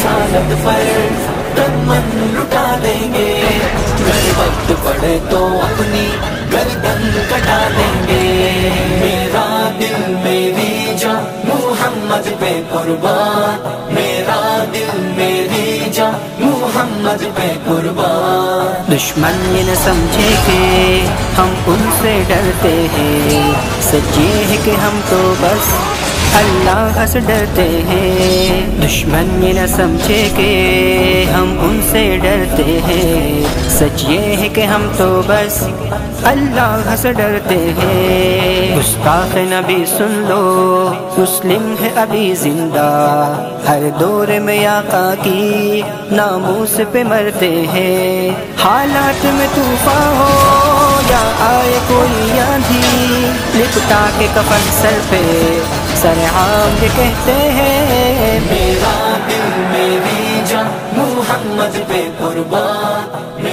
رسالت پر تن من لٹا دیں گے، اگر وقت پڑے تو اپنی گردن کٹا دیں گے، میرا دل میری جاں محمد پہ قربان، میرا دل میری جاں محمد پہ قربان۔ دشمن یہ نہ سمجھے کہ ہم ان سے ڈرتے ہیں، سچ یہ ہے کہ ہم تو بس اللہ سے ڈرتے ہیں، دشمن یہ نہ سمجھے کہ ہم ان سے ڈرتے ہیں، سچ یہ ہے کہ ہم تو بس اللہ سے ڈرتے ہیں۔ گستاخ نبی سن لو، مسلم ہے ابھی زندہ، ہر دور میں آقا کی ناموس پہ مرتے ہیں، حالات میں طوفان ہو یا آئے کوئی آندھی، لپٹا کے کفن سر پہ سرعام یہ کہتے ہیں، میرا دل میری جاں محمد پہ قربان،